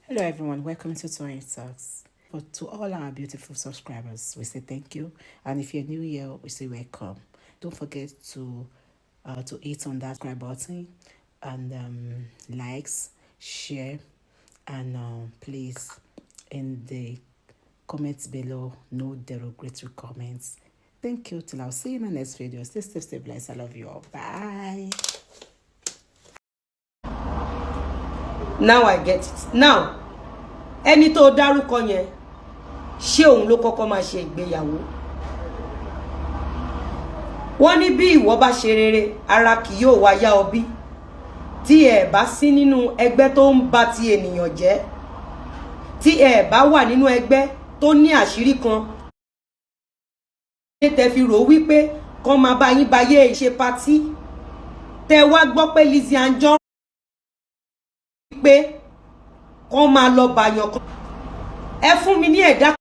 Hello everyone, welcome to Toyeen Talks. But to all our beautiful subscribers, we say thank you. And if you're new here, we say welcome. Don't forget to hit on that subscribe button and likes, share, and please in the comments below, no derogatory comments. Thank you. Till I'll see you in the next video. Stay safe, stay blessed. I love you all. Bye. Now I get it. Now, ẹni tó dárúkọ yẹn, ṣé òun ló kọ́kọ́ máa ṣe ìgbéyàwó? Wọ́n ní bí ìwọ bá ṣe rere, ara kì yóò wá yá ọ bí. Tí ẹ bá sí nínú ẹgbẹ́ tó ń ba ti ènìyàn jẹ́. Tí ẹ bá wà nínú ẹgbẹ́ tó ní àṣírí kan. Tẹ́ fi rò wípé kàn máa bá yín báyé ṣe party. Tẹ́ wá gbọ́ pé Lizzy Anjorin pé kàn máa lọ bàyàn kan. Ẹ fún mi ní ẹ̀dá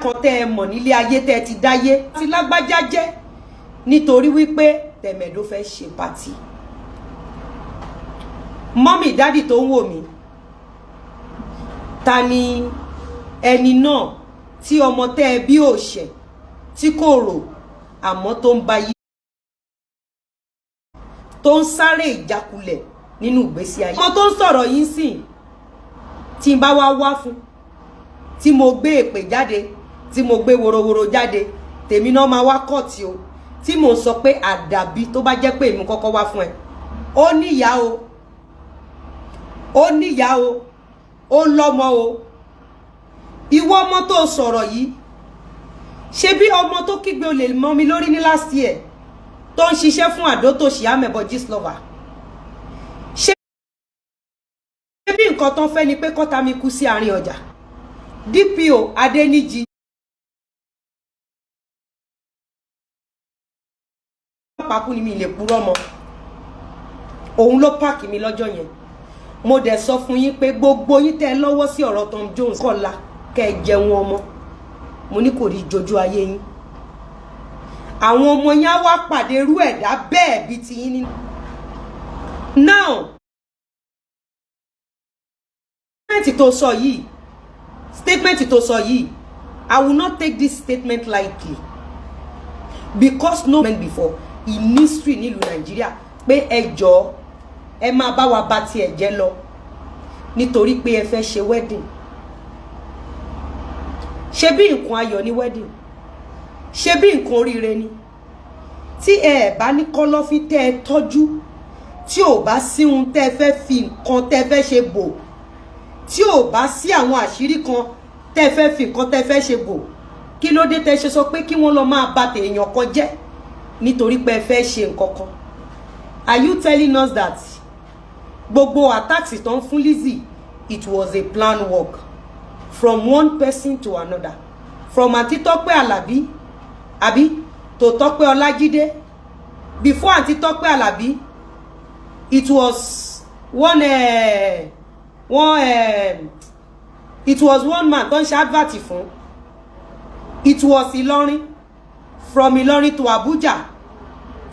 kan tẹ́ ẹ mọ̀ nílé ayé tẹ́ ẹ ti dáyé. Ti lágbájá jẹ́ nítorí wípé tẹ̀mẹ̀dó fẹ́ ṣe party. Mọ́mì dádì tó ń wò mí. Ta ni ẹni náà tí ọmọ tẹ́ ẹ bí òṣè tí kò rò àmọ́ tó ń ba yí tó ń sáré ìjákulẹ̀ nínú ìgbésí ayé. Ọmọ tó ń sọ̀rọ̀ yìí sìn tí n bá wá fún tí mo gbé èpè jáde tí mo gbé woroworo jáde tèmi náà máa wá kọ́ọ̀tì o tí mo sọ pé àdàbí tó bá jẹ́ pé èmi kọ́kọ́ wá fún ẹ ó níyà o ó níyà o ó lọ́mọ o ìwọ ọmọ tó sọ̀rọ̀ yìí ṣe bí ọmọ tó kígbe olè mọ́ mi lórí ní last year tó ń ṣiṣẹ́ fún àdótòṣì amẹ̀bọ̀ gíslọ́và ṣe bí nǹkan tó ń fẹ́ ni pé kọ́ta mi kú sí àárín ọjà DPO Adéníjì pàkú ni mi lè purọ́ mọ́ òun ló pààkì mi lọ́jọ́ yẹn mo dẹ̀ sọ fún yín pé gbogbo yín tẹ́ lọ́wọ́ sí ọ̀rọ̀ Tom Jones kọ́la kẹ́ ẹ jẹun ọmọ mo ní kò rí jojú ayé yín àwọn ọmọ yín á wá pàdé irú ẹ̀dá bẹ́ẹ̀ bí ti yín nínú. Now statement tó sọ yìí I will not take this statement lightly because no man before in history nílùú Nàìjíríà pé ẹ jọ̀ọ́ ẹ máa bá wa bá tiẹ̀ jẹ́ lọ nítorí pé ẹ fẹ́ ṣe wedding ṣe bí nǹkan ayọ̀ ní wedding ṣe bí nǹkan oríire ni tí ẹ bá ní kọ́lọ́fín tẹ́ ẹ tọ́jú tí ò bá sí ohun tẹ́ fẹ́ fi nǹkan tẹ́ fẹ́ ṣe bò tí ò bá sí àwọn àṣírí kan tẹ́ fẹ́ fi nǹkan tẹ́ fẹ́ ṣe bò kí ló dé tẹ́ ṣe sọ pé kí wọ́n lọ máa bà tèèyàn kan jẹ́ nítorí pé ẹ fẹ́ ṣe nǹkan kan. Are you telling us that gbogbo attacks tó ń fún Lizzy it was a planned work from one person to another from Aunty Tope Alabi àbí to Tope Olajide before Aunty Tope Alabi it was one man tó ń ṣe advert fún it was Ilorin from Ilorin to Abuja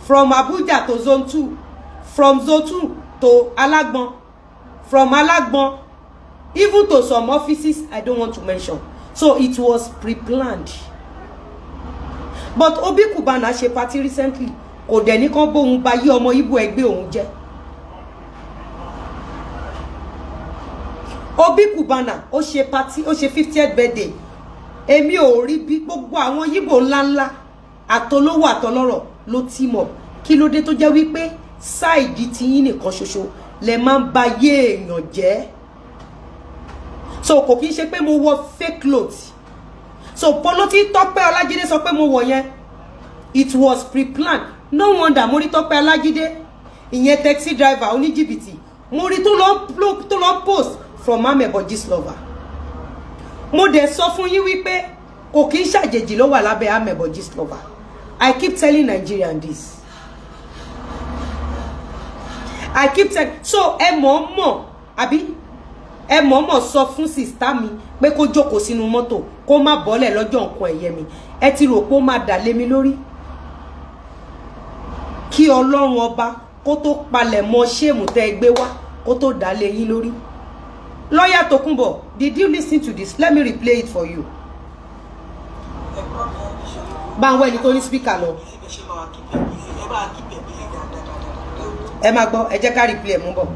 from Abuja to Zone 2 from Zone 2 to Alagbon from Alagbon even to some offices I don't want to mention so it was pre-planned but Obi Kubana ṣe party recently kò dẹ̀ ní kán bóun bá yí ọmọ Ìgbò ẹgbẹ́ òun jẹ́ Obi Kubana ó ṣe party ó ṣe 50th birthday èmi ò rí bí gbogbo àwọn Ìgbò ńláńlá àtolówó àtọlọ́rọ̀ ló ti mọ̀ kí ló dé tó jẹ́ wípé sáìdì tí yín nìkan ṣoṣo lẹ máa ń bá yé èèyàn jẹ́ so kò kí n ṣe pé mo wọ fake clothes so polo tí Tope Olajide sọ pé mo wọ̀ yẹn it was pre-planned no wonder mo rí Tope Olajide ìyẹn taxi driver oníjìbìtì mo rí tó lọ post from amẹ̀bọ̀ gíslọ́và mo dẹ̀ sọ fún yín wípé kò kí n ṣàjèjì ló wà lábẹ́ amẹ̀bọ̀ gíslọ́và I keep telling Nigerians this I keep telling so ẹ mọ̀ àbí ẹ mọ̀ sọ fún sister mi pé kó jókòó sínú mọ́tò kó má bọ́lẹ̀ lọ́jọ́ nǹkan ẹ̀yẹ mi ẹ ti rò pé ó má dà lé mi lórí kí Ọlọ́run ọba kó tó palẹ̀ mọ́ ṣéèmù tẹ́ gbé wá kó tó dà lé yín lórí Lawyer Tokunbo, did you listen to this? Let me replay it for you. Báwo ẹni tó ní speaker lọ. Ẹ máa gbọ́, ẹ jẹ́ ká replay mú bọ̀.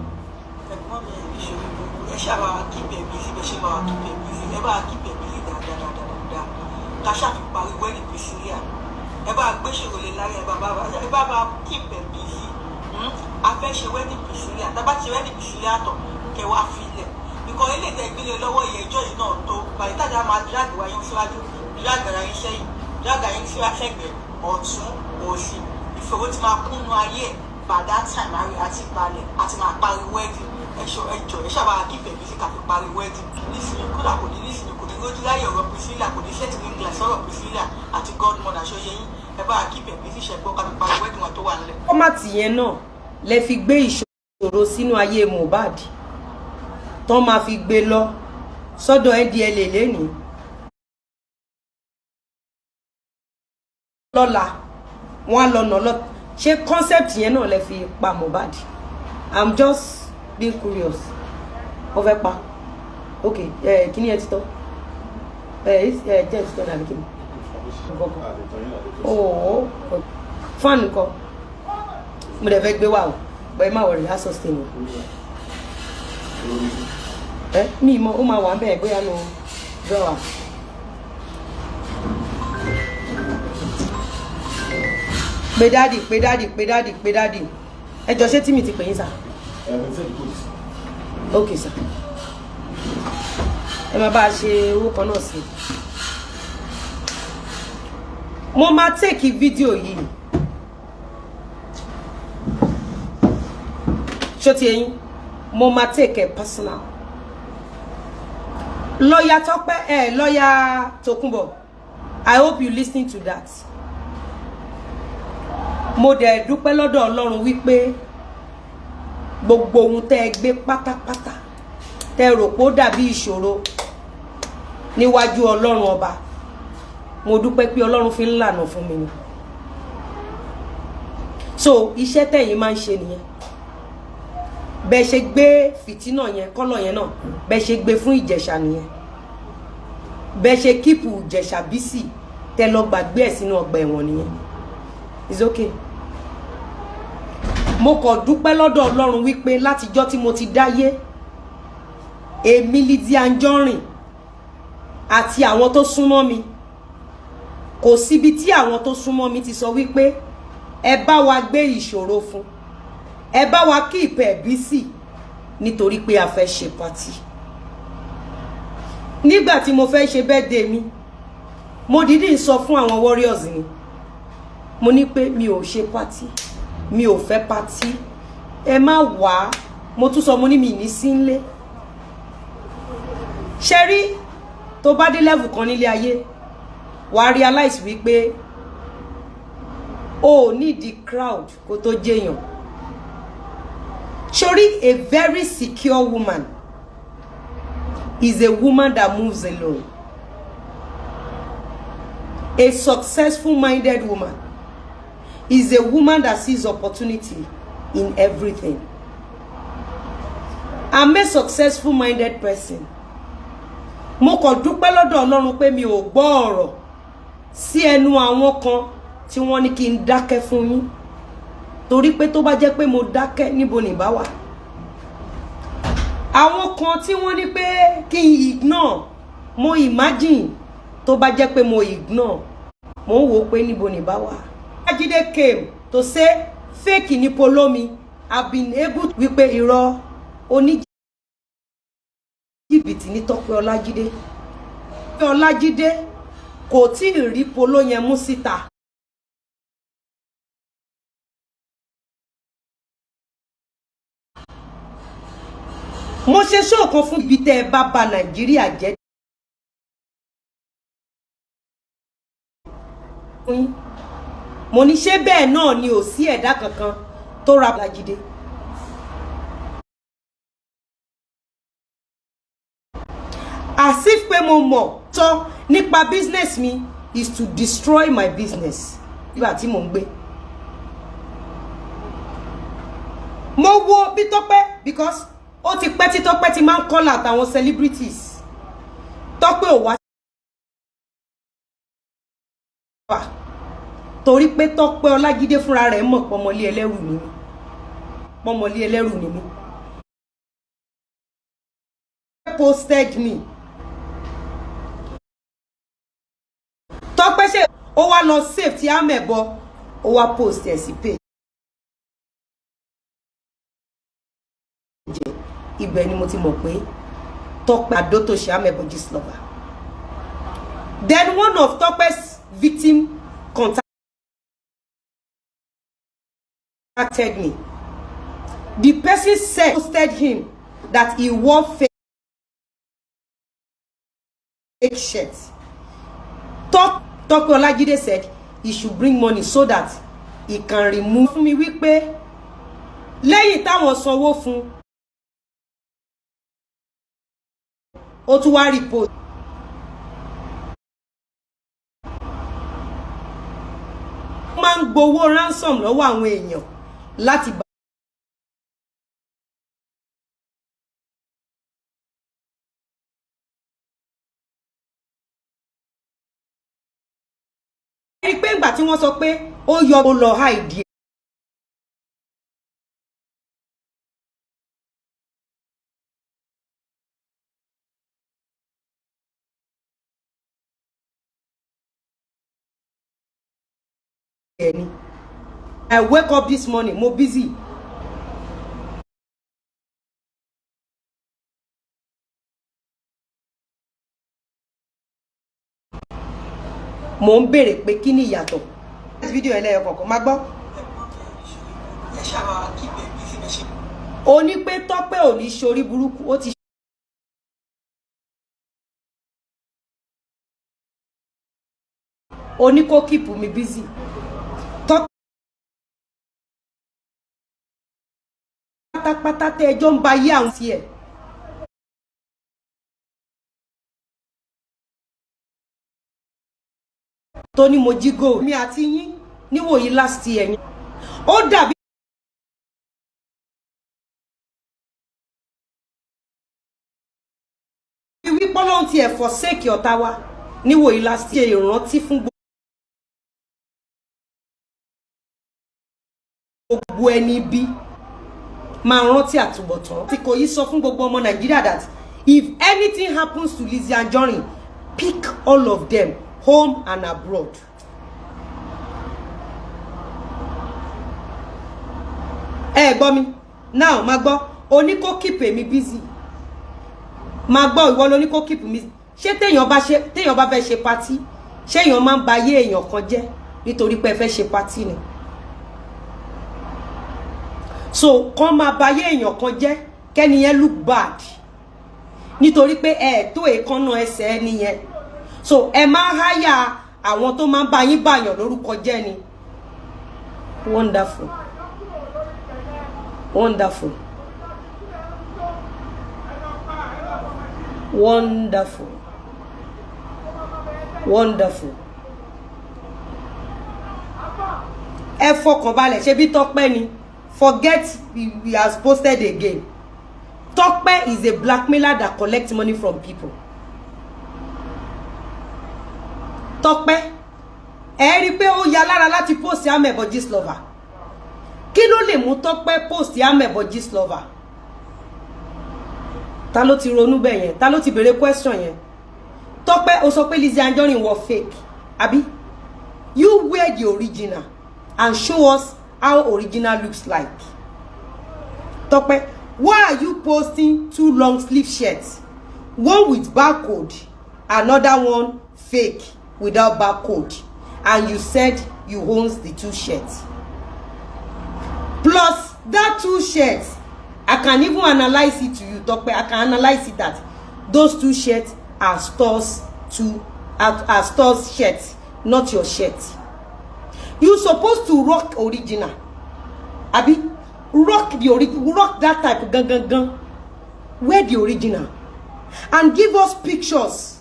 Because ele te gbele lọ́wọ́ ìyẹjọ́ yìí náà tó by the time ma drag wa yín síwájú drag ara yín sẹ́yìn drag ara yín síwájú sẹ́gbẹ̀ ọ̀tún òsì ìfowó tí máa kúnnú ayé by that time ari àti balẹ̀ àti máa parí wedding ẹjọ́ ẹ ṣàbà kífẹ̀ bí sí ká fi parí wedding nísìnyí kódà kò ní nísìnyí kò ní lójú láyé ọ̀rọ̀ Priscilla kò ní setting in glass ọ̀rọ̀ Priscilla àti godmother ṣọyẹ yín ẹ bá kífẹ̀ bí sí ṣẹ̀gbọ́n ká fi parí wedding wọn tó wà nílẹ̀. Fọ́mátì yẹn náà lẹ fi gbé ìṣòro sínú ayé Mohbad tọ́n máa fi gbé lọ sọ́dọ̀ NDLA lẹ́ni lọ́la wọ́n á lọ́nà lọ ṣé concept yẹn náà lẹ fi pa Mohbad. I'm just being curious. Ó fẹ́ pa ok kí ni ẹ ti tọ́ jẹ́ ìtọ́ náà kí ni ooo fan nǹkan mo dẹ̀ fẹ́ gbé wà o but ẹ má wọ̀rẹ̀ á sustain o. Mi mọ ó máa wà ńbẹ̀ bóyá no drawer. Pé daddy. Ẹ jọ̀ọ́ ṣé tí mi ti pè yín sà. Okay sà. Ẹ máa bá a ṣe owó kan náà sí. Mo máa take video yìí. Ṣó ti yín? Mo máa take it personal. Lawyer Tope, Lawyer Tokunbo, I hope you listening to that. Mo dẹ̀ dúpẹ́ lọ́dọ̀ Ọlọ́run wípé gbogbo ohun tẹ́ gbé pátápátá tẹ́ rò pé ó dàbí ìṣòro níwájú Ọlọ́run ọba. Mo dúpẹ́ pé Ọlọ́run fi ń lànà fún mi ni. So iṣẹ́ tẹ̀yin máa ń ṣe nìyẹn. Bẹ́ ṣe gbé fìtínà yẹn kọ́lọ̀ yẹn náà bẹ́ ṣe gbé fún Ìjẹ̀ṣà nìyẹn. Bẹ́ ṣe kíìpù Ìjẹ̀ṣà bísí tẹ́ lọ gbàgbé ẹ̀ sínú ọgbà ẹ̀wọ̀n nìyẹn. It's okay. Mo kàn dúpẹ́ lọ́dọ̀ Ọlọ́run wípé látijọ́ tí mo ti dáyé èmi Lizzy Anjorin àti àwọn tó súnmọ́ mi kò síbi tí àwọn tó súnmọ́ mi ti sọ wípé ẹ bá wa gbé ìṣòro fún ẹ bá wa kí ìpẹ́ bísí nítorí pé a fẹ́ ṣe party. Nígbà tí mo fẹ́ ṣe birthday mi mo dìídì sọ fún àwọn warriors ni mo ní pé mi ò ṣe party mi ò fẹ́ party ẹ má wá mo tún sọ mo ní mi ní sí nlé ṣe rí tó bá dé level kan nílé ayé wàá realize wípé o need the crowd kó tó jẹyàn. Shori, a very secure woman is a woman that moves alone. A successful minded woman is a woman that sees opportunity in everything. I'm a successful minded person. Mo kàn dúpẹ́ lọ́dọ̀ Ọlọ́run pé mi ò gbọ́ ọ̀rọ̀ sí ẹnu àwọn kan tí wọ́n ní kí n dákẹ́ fún yín. Torí pé tó bá jẹ́ pé mo dákẹ́ níbo ni bá wà. Àwọn kan tí wọ́n ní pé kí n ignore mo imagine tó bá jẹ́ pé mo ignore mo wò pé níbo ni bá wà. Ajide came to say fake ni polomi have been able to wípé irọ́ oní jìbìtì ní Tọ́pẹ́ Ọlájídé. Ọlájídé kò tí ì rí polo yẹn mú síta. Mo ṣe show kan fún ibi tẹ́ bá ba Nàìjíríà jẹ́. Mo ní ṣé bẹ́ẹ̀ náà ni ò sí ẹ̀dá kankan tó ra Ọlájídé. As if pé mo mọ̀ tó nípa business mi is to destroy my business. Nígbà tí mo ń gbé. Mo wo bí Tọ́pẹ́ because ó ti pẹ́ tí Tọ́pẹ́ ti máa ń call out àwọn celebrities. Tọ́pẹ́ ò wá torí pé Tọ́pẹ́ Ọlájídé fúnra rẹ̀ mọ̀ pọ́mọlé ẹlẹ́rù ni mí. Pọ́mọlé ẹlẹ́rù ni mí. Posted me. Tọ́pẹ́ ṣe ó wá lọ save tí amebo ó wá post ẹ̀ sí page. Ibẹ̀ ni mo ti mọ̀ pé Tọ́pẹ́ Adótòṣe amebo gist lover. Then one of Tọ́pẹ́'s victim contacted me. The person said posted him that he wore fake shirts. Tọ́pẹ́ Ọlájídé said he should bring money so that he can remove. Fún mi wípé lẹ́yìn táwọn sanwó fún ó tún wá report. Máa ń gbowó ransom lọ́wọ́ àwọn èèyàn láti bá rí pé ìgbà tí wọ́n sọ pé ó yọ ó lọ hide ẹni. I wake up this morning, mo busy. Mo ń béèrè pé kí ni ìyàtọ̀. Video ẹlẹ́yọ kọ̀ọ̀kan má gbọ́. Ó ní pé Tọ́pẹ́ ò ní ṣorí burúkú, ó ti ó ní kó keep mi busy. Pátápátá tẹ́ ẹjọ́ ń ba yé àwọn sí ẹ̀. Tó ní mo jí gold mi àti yín níwòyí last year yẹn. Ó dàbí wípé Ọlọ́run ti ẹ̀ forsake ọ̀tá wa níwòyí last year ìrántí fún gbogbo ẹni bí máa rántí àtúbọ̀tán. Tí kò yí sọ fún gbogbo ọmọ Nàìjíríà that if anything happens to Lizzy Anjorin, pick all of them, home and abroad. Gbọ́ mi now má gbọ́ ó ní kó keep èmi busy. Má gbọ́ ìwọ ló ní kó keep mi. Ṣé téèyàn bá fẹ́ ṣe party, ṣé èèyàn máa ń ba ayé èèyàn kan jẹ́ nítorí pé ẹ fẹ́ ṣe party ni. So kàn máa ba ayé èèyàn kan jẹ́ kẹ́ni yẹn look bad nítorí pé ẹ tó èékánná ẹsẹ̀ ẹni yẹn. So ẹ máa háyà àwọn tó máa ń bá yín bàyàn lórúkọ jẹ́ ni. Wonderful. Wonderful. Wonderful. Wonderful. Ẹ fọkàn balẹ̀ ṣe bí Tọ́pẹ́ ni. Forget he has posted again. Tọ́pẹ́ is a blackmailer that collects money from people. Tọ́pẹ́ ẹ rí pé ó ya lára láti post amebo gist lover. Kí ló lè mú Tọ́pẹ́ post amebo gist lover? Ta ló ti ronú bẹ́ẹ̀ yẹn? Ta ló ti béèrè question yẹn? Tọ́pẹ́ ó sọ pé Lizzy Anjorin was fake. Àbí? You wear the original and show us how original looks like. Tọ́pẹ́, why are you posting two long sleeve shirts? One with barcode, another one fake without barcode. And you said you own the two shirts. Plus that two shirts, I can even analyze it to you, Tọ́pẹ́. I can analyze it that those two shirts are stores shirts, not your shirt. You supposed to rock original. Abi, rock that type gang. Wear the original and give us pictures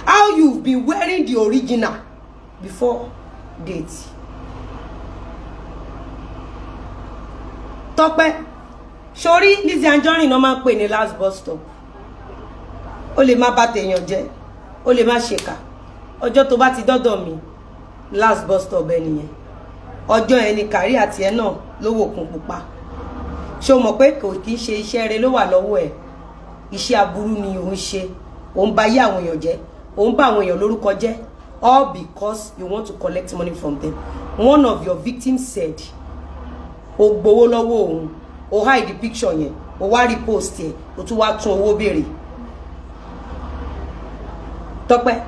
how you've been wearing the original before date. Tọ́pẹ́, Sori Lizzy Anjorin no máa ń pè ní last bus stop. Ó lè má bà tèèyàn jẹ́, ó lè má ṣèkà. Ọjọ́ tó bá ti dọ́dọ̀ mi, last bus stop ẹ nìyẹn. Ọjọ́ ẹni kárí àti ẹ náà ló wò kún pupa. Ṣé o mọ̀ pé kò kìí ṣe iṣẹ́ rẹ ló wà lọ́wọ́ ẹ̀? Iṣẹ́ aburú ni òun ṣe. Òun bà yé àwọn èèyàn jẹ́, òun bà àwọn èèyàn lórúkọ jẹ́, all because you want to collect money from them. One of your victims said, o gbowó lọ́wọ́ òun, o hide the picture yẹn, o wá repost ẹ̀, o tún wá tún owó béèrè. Tọ́pẹ́,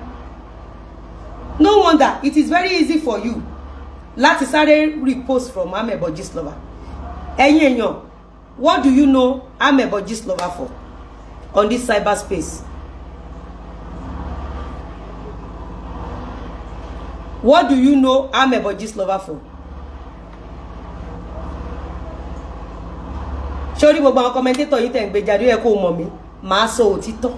no wonder it is very easy for you láti sáré repost from Amebo Gistlover. Ẹ̀yin èèyàn, what do you know Amebo Gistlover for on this cyberspace? What do you know Amebo Gistlover for? Sori gbogbo àwọn commentator yìí tẹ̀ ń gbé jáde ẹ kó mọ̀ mí, màá sọ òtítọ́.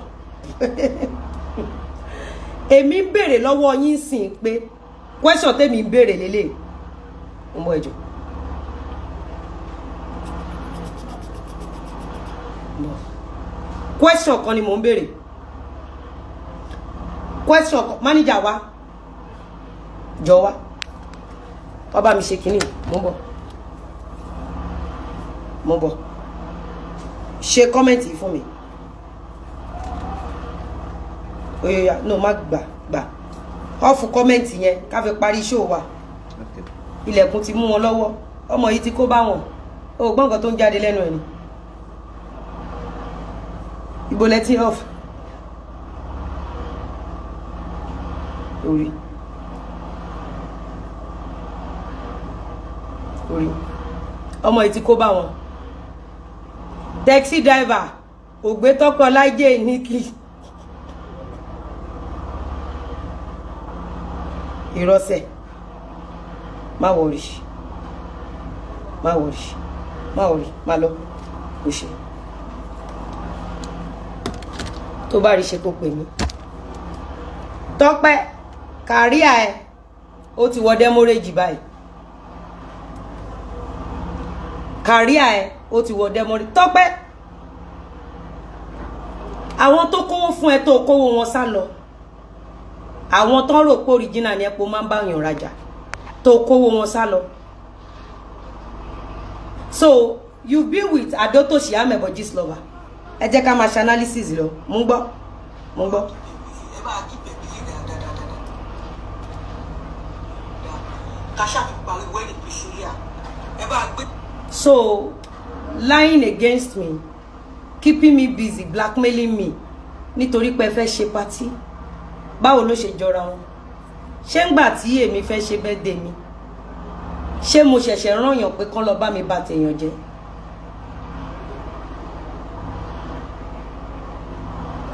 Èmi ń béèrè lọ́wọ́ yín sìn pé question tèmi ń béèrè lélẹ̀. Ọmọ ẹjọ́. Question kan ni mò ń béèrè. Question kan manager wa. Jọ wá. Wá bá mi ṣe kíní, mo ń bọ̀. Mo ń bọ̀. Ṣe comment yìí fún mi. Oyoya, no má gbà. Off comment yẹn ká fi parí show wa. Ilẹ̀kùn ti mú wọn lọ́wọ́. Ọmọ yìí ti kó bá wọn. O gbọ́ nǹkan tó ń jáde lẹ́nu ẹ̀ ni. Ibo lẹ ti off. Orí. Ọmọ yìí ti kó bá wọn. Taxi driver ògbé tọkọ láìjẹ neatly. Ìrọsẹ̀. Má worry. Má lọ. Ó ṣe. Tó bá rí ṣe kó pè mí. Tọ́pẹ́ career ẹ ó ti wọ demorage báyìí. Career ẹ ó ti wọ demorage. Tọ́pẹ́ àwọn tó kówó fún ẹ tó kówó wọn sá lọ. Àwọn tó rò pé original ni epo máa ń bá yàn rajà tó kówó wọn sá lọ. So you've been with Adotoshi Amebo Gistlover. Ẹ jẹ́ ká máa ṣe analysis lọ. Mo ń gbọ́. So lying against me, keeping me busy, blackmailing me nítorí pé fẹ́ ṣe party. Báwo ló ṣe jọra wọn? Ṣé ńgbà tí èmi fẹ́ ṣe birthday mi, ṣé mo ṣẹ̀ṣẹ̀ rán yàn pé kán lọ bá mi bà tèèyàn jẹ́?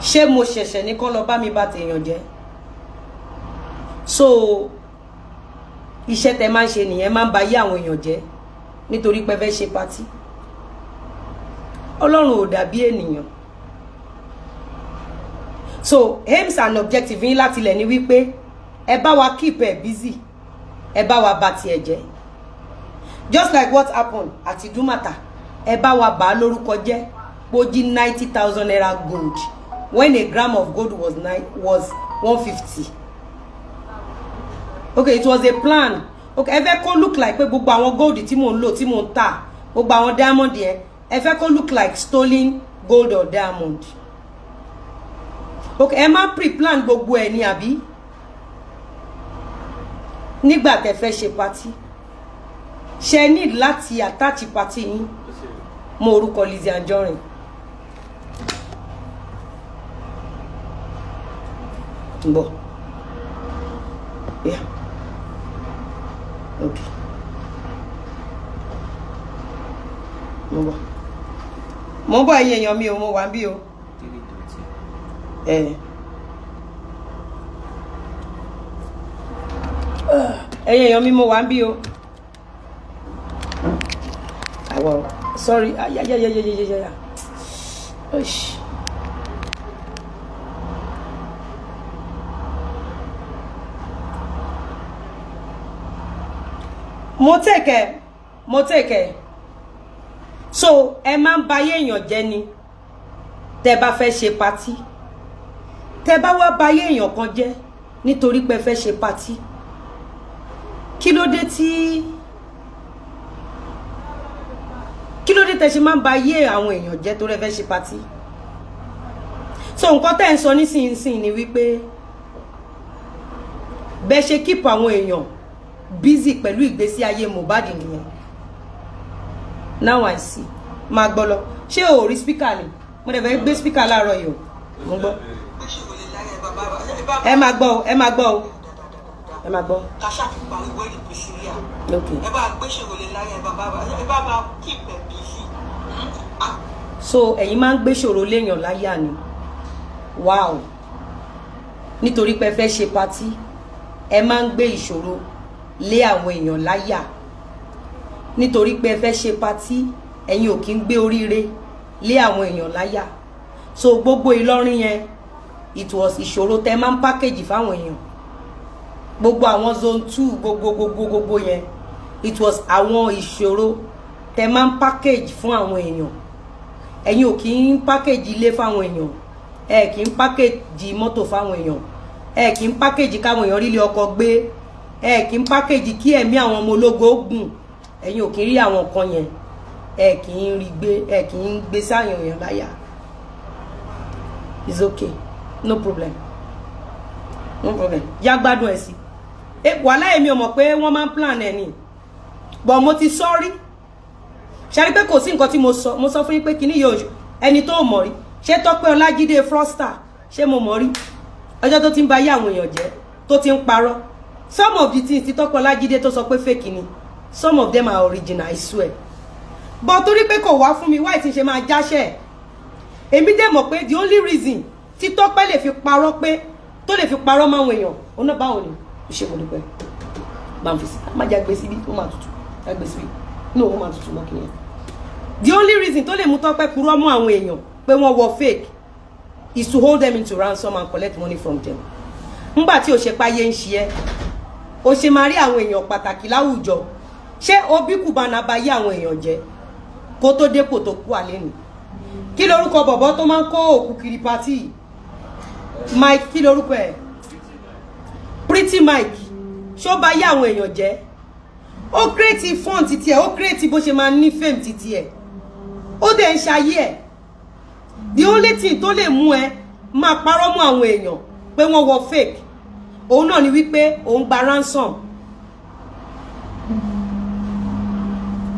Ṣé mo ṣẹ̀ṣẹ̀ ní kán lọ bá mi bà tèèyàn jẹ́? So iṣẹ́ tẹ́ máa ń ṣe nìyẹn, máa ń ba yé àwọn èèyàn jẹ́ nítorí pé fẹ́ ṣe party. Ọlọ́run ò dàbí ènìyàn. So aims and objective yín láti lẹ̀ ni wípé ẹ bá wa keep ẹ busy, ẹ bá wa bà tiẹ̀ jẹ́. Just like what happened at Idumata, ẹ bá wa bà lórúkọ jẹ́, pó jí 90,000 naira gold when a gram of gold was 150. Okay, it was a plan. Okay, ẹ fẹ́ kó look like pé gbogbo àwọn gold tí mò ń lò tí mò ń tà, gbogbo àwọn diamond yẹn, ẹ fẹ́ kó look like stolen gold or diamond. Okay, ẹ má pre-plan gbogbo ẹ̀ ní àbí? Nígbà tẹ́ fẹ́ ṣe party. Ṣé need láti attach party yín mọ́ orúkọ Lizzy Anjorin. Mbọ̀. Yeah. Okay. Mo bọ̀ ẹ̀yin èèyàn mi o, mo wà níbí o. Ẹ̀yin èèyàn mi mo wà níbí o. Wow, sorry. Yeah. Osh. Mo take care. so ẹ máa ń bayé èèyàn jẹ́ ni tẹ́ bá fẹ́ ṣe party tẹ́ bá wá bayé èèyàn kan jẹ́ nítorí pé fẹ́ ṣe party kí ló dé tẹ́ ṣe máa ń bayé àwọn èèyàn jẹ́ tó rẹ́ fẹ́ ṣe party so nǹkan tẹ́ ń sọ nísinsìnyí ni wípé bẹ́ ṣe keep àwọn èèyàn busy pẹ̀lú ìgbésí ayé Mohbad nìyẹn. Now I see. Máa gbọ́ lọ. Ṣé o rí speaker ni? Mo dẹ̀ fẹ́ gbé speaker láàárọ̀ yìí o. Mo gbọ́. Ẹ máa gbọ́ o, ẹ máa gbọ́ o. Ẹ máa gbọ́. Kàṣà fi parí wẹ́ẹ̀lì Priscilla. Okay. Ẹ bá gbé ṣòro lè láyé ẹ bá bá keep ẹ busy. So ẹ̀yin máa ń gbé ṣòro léèyàn láyà ni. Wow. Nítorí pé fẹ́ ṣe party, ẹ máa ń gbé ìṣòro lé àwọn èèyàn láyà. Nítorí pé fẹ́ ṣe party, ẹ̀yin ò kí ń gbé oríire lé àwọn èèyàn láyà. So gbogbo Ìlọrin yẹn it was ìṣòro tẹ́ máa ń package fáwọn èèyàn. Gbogbo àwọn zone 2 gbogbo yẹn it was àwọn ìṣòro tẹ́ máa ń package fún àwọn èèyàn. Ẹ̀yin ò kí ń package ilé fáwọn èèyàn. Ẹ kì í package mọ́tò fáwọn èèyàn. Ẹ kì í package káwọn èèyàn rí ilé ọkọ gbé. Ẹ kì í package kí ẹ̀mí àwọn ọmọ ológo gùn. Ẹ̀yin ò kí ń rí àwọn nǹkan yẹn. Ẹ kì í rí gbé, ẹ kì í gbé sáyàn èèyàn láyà. It's okay. No problem. No problem. Ya gbádùn ẹ sí. Wàhálà èmi ò mọ̀ pé wọ́n máa ń plan ẹ̀ ni. But mo ti sorry. Ṣàrí pé kò sí nǹkan tí mo sọ fún yín pé kíní yóò ẹni tó mọ̀ rí. Ṣé Tọ́pẹ́ Ọlájídé Froster ṣé mo mọ̀ rí? Ọjọ́ tó ti ń ba ayé àwọn èèyàn jẹ́, tó ti ń parọ́. Some of the things tí Tọ́pẹ́ Ọlájídé tó sọ pé fake ni. Some of them are original, I swear. But torí pé kò wá fún mi, why tí ṣe máa jáṣẹ́. Èmi dẹ̀ mọ̀ pé the only reason tí Tọ́pẹ́ lè fi parọ́ pé tó lè fi parọ́ máwọn èèyàn, ọ̀nà báwo ni? Ṣé mo dúpẹ́. Bá ń fi síta. Má jẹ́ gbé síbí, ó máa tutù. Ẹ gbé síbí. No, ó máa tutù mọ́ kí ni. The only reason tó lè mú Tọ́pẹ́ purọ́ mọ́ àwọn èèyàn pé wọ́n wọ fake is to hold them into ransom and collect money from them. Ńgbà tí ó ṣe páyé ń ṣe ẹ́, ó ṣe máa rí àwọn èèyàn pàtàkì láwùjọ. Ṣé Obi Cubana bá yé àwọn èèyàn jẹ́ kó tó dépò tó kú àlẹ́ ni? Kí lorúkọ bọ̀bọ́ tó máa ń kó òkú kiri pátì? Mike, kí lorúkọ ẹ̀? Pretty Mike. Ṣó bá yé àwọn èèyàn jẹ́? Ó create fund títí ẹ̀, ó create bó ṣe máa ní fame títí ẹ̀. Ó dẹ̀ ń ṣayé ẹ̀. The only thing tó lè mú ẹ máa parọ́ mọ́ àwọn èèyàn pé wọ́n wọ fake. Òun náà ni wípé òun gba ransom.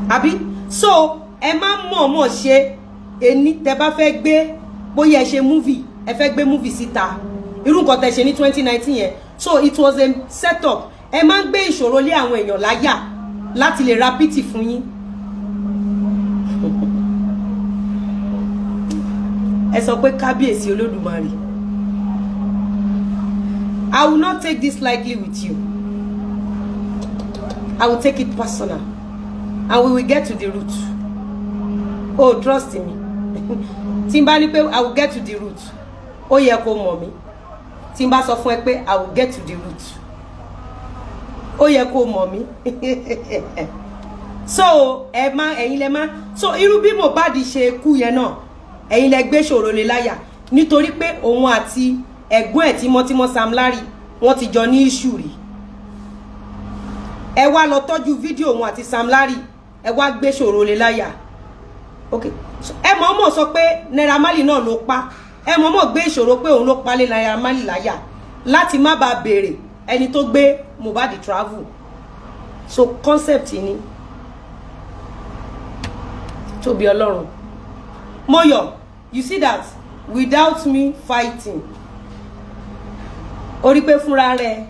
Àbí? So, ẹ máa mọ̀ọ́mọ̀ ṣe ẹni tẹ́ bá fẹ́ gbé bóyá ẹ ṣe movie, ẹ fẹ́ gbé movie síta. Irú nǹkan tẹ́ ṣe ní 2019 yẹn. So, it was a setup. Ẹ máa ń gbé ìṣòro lé àwọn èèyàn láyà láti lè ra pity fún yín. Ẹ sọ pé kábíyèsí Olódùmarè. I will not take this lightly with you. I will take it personal. And we will get to the root. Oh, trust me. Tí n bá ní pé I will get to the root. Ó yẹ kó mọ̀ mí. Tí n bá sọ fún ẹ pé I will get to the root. Ó yẹ kó mọ̀ mí. So, ẹ̀yin lẹ má. So, irú bí Mohbad ṣe kú yẹn náà. Ẹ̀yin lẹ gbé ṣòro lé láyà. Nítorí pé òun àti ẹ̀gbọ́n ẹ̀ tímọ́tímọ́ Sam Larry wọ́n ti jọ ní issue rí. Ẹ wá lọ tọ́jú fídíò òun àti Sam Larry. Ẹ wá gbé ṣòro lé láyà. Okay. So, ẹ mọ̀ọ́mọ̀ sọ pé Naira Marley náà ló pa. Ẹ mọ̀ọ́mọ̀ gbé ìṣòro pé òun ló pa lé Naira Marley láyà láti má bàa béèrè ẹni tó gbé Mohbad travel. So concept ni. Tóbi Ọlọ́run. Moyo, you see that without me fighting. Ó rí pé fúnra rẹ̀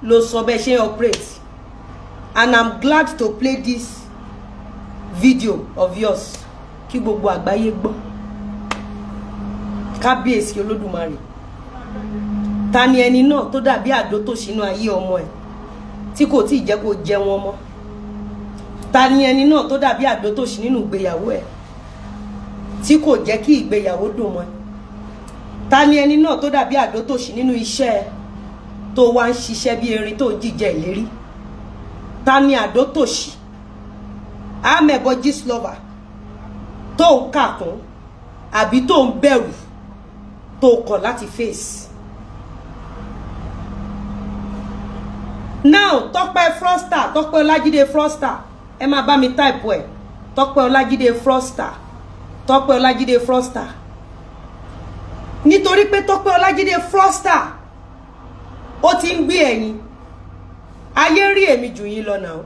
ló sọ bẹ́ẹ̀ ṣe operate. And I'm glad to play this video of yours kí gbogbo àgbáyé gbọ́. Kábíyèsí Olódùmarè. Ta ni ẹni náà tó dàbí àdó tó sínú ayé ọmọ ẹ̀ tí kò tí jẹ́ kó jẹ wọn mọ́? Ta ni ẹni náà tó dàbí àdó tó sí nínú ìgbéyàwó ẹ̀ tí kò jẹ́ kí ìgbéyàwó dùn mọ́? Ta ni ẹni náà tó dàbí àdó tó sí nínú iṣẹ́ ẹ̀ tó wá ń ṣiṣẹ́ bí erin tó jíjẹ ìlérí? Ta ni àdó tó sí? Amebo Gist lover. tó ń kà kún àbí tó ń bẹ̀rù tó kọ̀ láti face. Now Tọ́pẹ́ fraudster, Tọ́pẹ́ Ọlájídé fraudster, ẹ máa bá mi type ẹ̀. Tọ́pẹ́ Ọlájídé fraudster, Tọ́pẹ́ Ọlájídé fraudster. Nítorí pé Tọ́pẹ́ Ọlájídé fraudster ó ti ń gbé ẹ̀yìn. Ayé rí èmi jù yín lọ náà.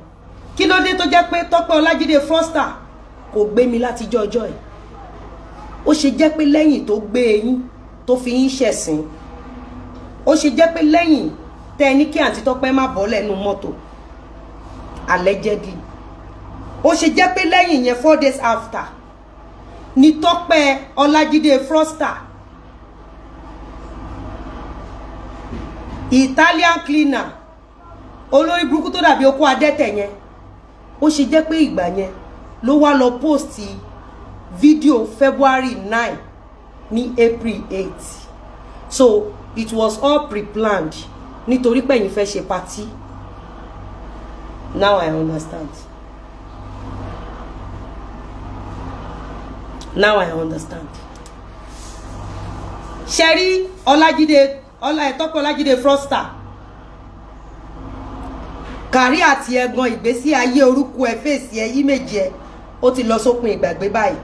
Kí ló dé tó jẹ́ pé Tọ́pẹ́ Ọlájídé fraudster kò gbé mi láti jọjọ́ ẹ̀? Ó ṣe jẹ́ pé lẹ́yìn tó gbé yín tó fi yín ṣẹ̀sín. Ó ṣe jẹ́ pé lẹ́yìn tẹ́ ní kí àǹtí Tọ́pẹ́ má bọ́ lẹ́nu mọ́tò allegedly. Ó ṣe jẹ́ pé lẹ́yìn yẹn 4 days after ni Tọ́pẹ́ Ọlájídé fraudster, Italian cleaner, olórí burúkú tó dàbí okó adẹ́tẹ̀ yẹn. Ó ṣe jẹ́ pé ìgbà yẹn ló wá lọ post video February 9 ní April 8. So it was all pre-planned nítorí pé ẹ̀yin fẹ́ ṣe party. Now I understand. Now I understand. Sherry Ọlájídé Tọ́pẹ́ Ọlájídé fraudster. Kàrí àti ẹ̀gbọ́n ìgbésí ayé orúkọ ẹ̀ fèsì ẹ̀ yí méjì ẹ̀ ó ti lọ sópin ìgbàgbé báyìí.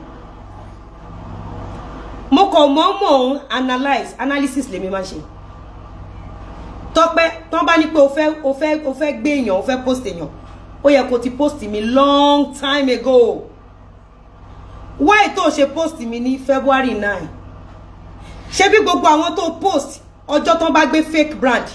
Mo kàn mọ̀ analysis lèmi máa ṣe. Tọ́pẹ́ tọ́n bá ní pé o fẹ́ gbé èèyàn, o fẹ́ post èèyàn, ó yẹ kó ti post mi long time ago. Why tó ṣe post mi ní February 9? Ṣé bí gbogbo àwọn tó post ọjọ́ tọ́n bá gbé fake brand